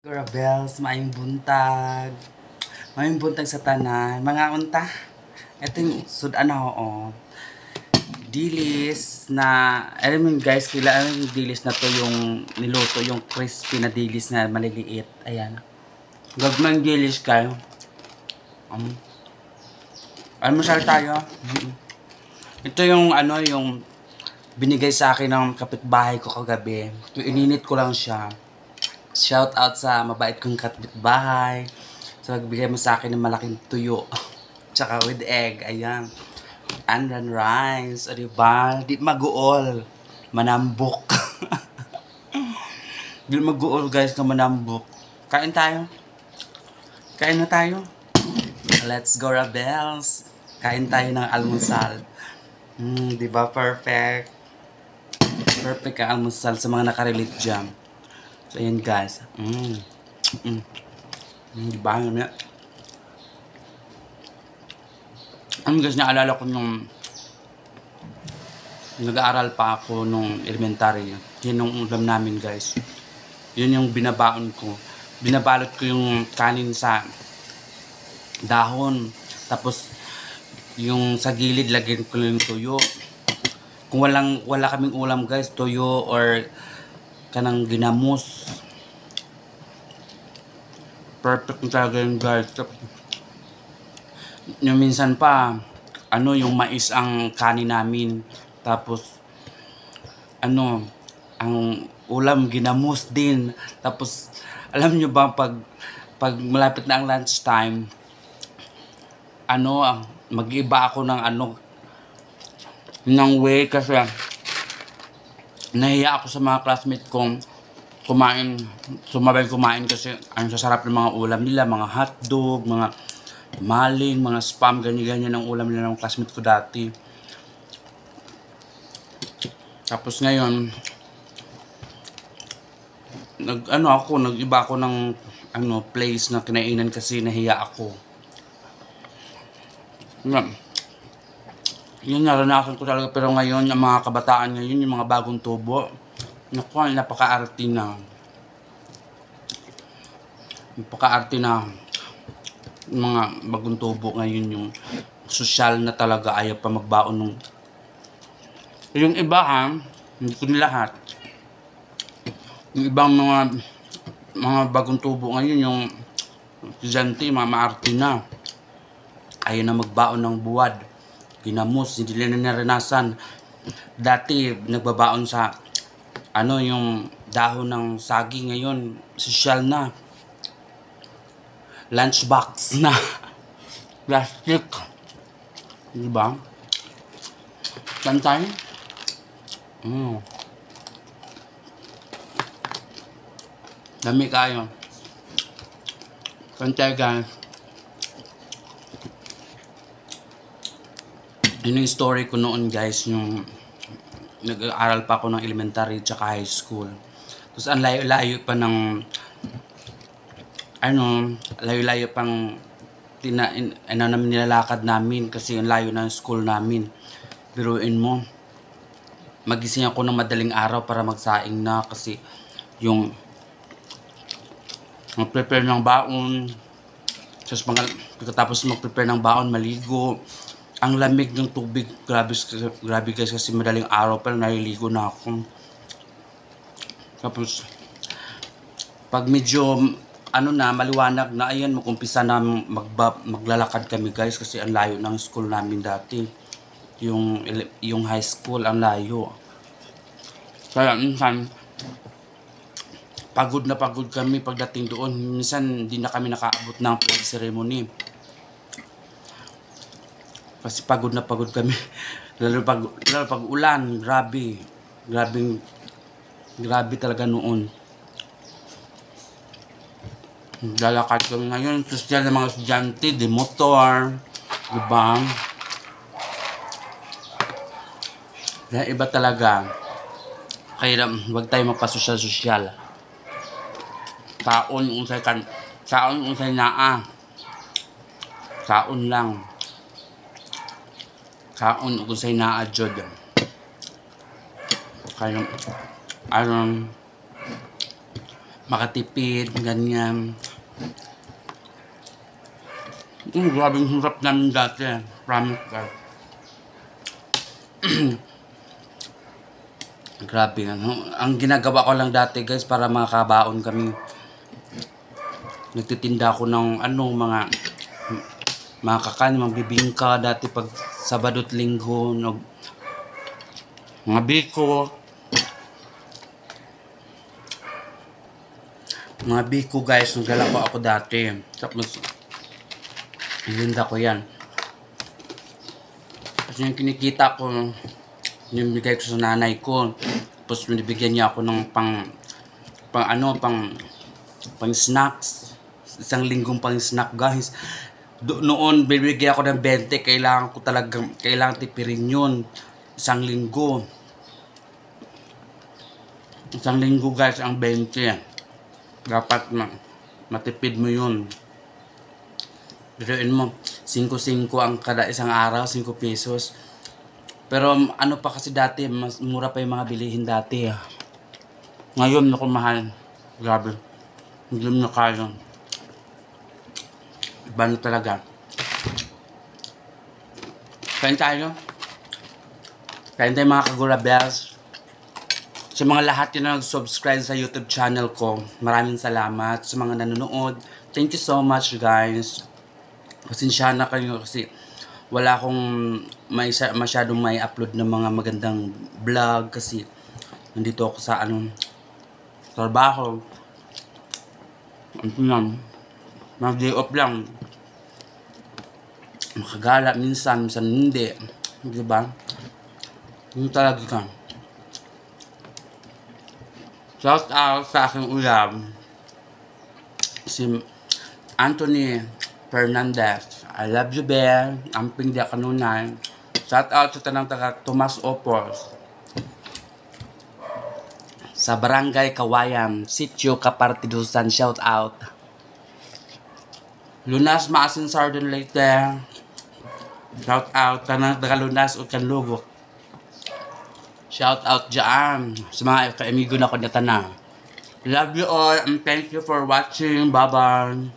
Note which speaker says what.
Speaker 1: Rebels, maayong buntag. Maayong buntag sa tanan. Mga unta, ito yung sudan na dilis na, alam mo guys, kailangan yung dilis na to yung niluto, yung crispy na dilis na maliliit. Ayan. Gagmang dilis kayo. Almusal tayo. Ito yung yung binigay sa akin ng kapitbahay ko kagabi. Ininit ko lang siya. Shout out sa mabait kong kapitbahay. So, nagbigay mo sa akin ng malaking tuyo. Tsaka with egg. Ayan. And then rice. O diba? Di mag-uol. Manambok. Di mag-uol guys na manambok. Kain tayo. Kain na tayo. Let's go Rebels. Kain tayo ng almusal. Diba? Perfect. Perfect ang almusal sa mga nakarelate dyan. So, ayan guys. Diba? Guys, naalala ko nung nag-aaral pa ako nung elementary. Yun yung ulam namin guys. Yun yung binabaon ko. Binabalot ko yung kanin sa dahon. Tapos, yung sa gilid, lagyan ko yung tuyo. Kung wala kaming ulam guys, tuyo or kanang ginamos. Perfect na talaga yun guys. Yung minsan pa, yung mais ang kanin namin. Tapos, ang ulam ginamos din. Tapos, alam nyo ba, pag malapit na ang lunchtime, mag-iba ako ng way kasi nahiya ako sa mga classmate kong sumabay kumain kasi ang sasarap ng mga ulam nila, mga hotdog, mga maling, mga spam, ganyan-ganyan ang ulam nila ng classmate ko dati. Tapos ngayon, nag-iba ako ng place na kinainan kasi nahiya ako. Yun naranasan ko talaga, pero ngayon, ang mga kabataan ngayon, yung mga bagong tubo, naku, napaka-arte na. Napaka-arte na. Yung mga bagong tubo ngayon, yung social na talaga, ayaw pa magbaon nung. Yung iba hindi ko nilahat. Yung ibang mga bagong tubo ngayon, yung estudyante, mga maarte na. Ayaw na magbaon ng buwad. Ginamos, hindi nila naranasan. Dati, nagbabaon sa yung dahon ng saging, ngayon, social na. Lunchbox na. Plastic. Diba? Saan Dami kayo. Saan guys? Yun yung story ko noon guys, yung nag-aaral pa ako ng elementary tsaka high school. Tapos ang layo-layo pa ng layo-layo pang namin nilalakad namin kasi yung layo ng school namin. Biruin mo, magising ako ng madaling araw para magsaing na kasi yung mag-prepare ng baon. Tapos pagkatapos mag-prepare ng baon, maligo. Ang lamig ng tubig, grabe guys kasi madaling araw pero naliligo na ako. Tapos pag medyo maliwanag na, ayan, magumpisa na maglalakad kami guys kasi ang layo ng school namin dati. Yung high school, ang layo. Kaya minsan pagod na pagod kami pagdating doon. Minsan hindi na kami nakaabot ng flag ceremony. Kasi pagod na pagod kami. lalo pag ulan, grabe talaga noon. Lalakad kami ngayon, social ng mga estudyante, di motor, diba? Kaya iba talaga. Kaya wag tayo magpasosyal-sosyal. Kaon unsay naa. Kaon lang. Kaon unsay naa jud. Kaya makatipid, ganyan. Grabe yung hirap namin dati. Promise guys. Grabe ano. Ang ginagawa ko lang dati guys para makakabaon kami. Nagtitinda ako ng mga kakanin, mga bibingka dati pag Sabado at Linggo, mga biko. Mga biko guys, nagdala ko ako dati. Tapos, ilinda ko yan. Kasi yung kinikita ko, yung bigay ko sa nanay ko. Tapos, binibigyan niya ako ng pang snacks. Isang linggong pang snack guys. Noon, bibigyan ako ng 20, kailangan tipirin yun. Isang linggo guys, ang 20. Dapat matipid mo yun. Biruin mo, 5-5 ang kada isang araw, 5 pesos. Pero ano pa kasi dati, mas mura pa yung mga bilihin dati. Ngayon, naku mahal. Grabe. Hindi mo na kaya. Iba na talaga. Kain tayo mga Kagura Bells. Sa mga lahat yun na nag-subscribe sa YouTube channel ko, maraming salamat. Sa mga nanonood, thank you so much guys. Pasensya na kayo kasi wala akong masyadong may upload ng mga magandang vlog kasi nandito ako sa trabaho. Mag-day off lang. Makagala minsan hindi. Diba? Yung talaga ka. Shout out sa aking ulam. Si Anthony Fernandez. I love you, Bear. Amping dia kanunay. Shout out sa tanang taga Tomas Opos. Sa Barangay Kawayan, Sitio Kapartidusan, shout out. Lunas Maasin Sardin Leyte. Shout out tanang taga Lunas o Kanlugok. Shout out dyan sa mga kaamigo na ko na tanang. Love you all and thank you for watching. Bye bye.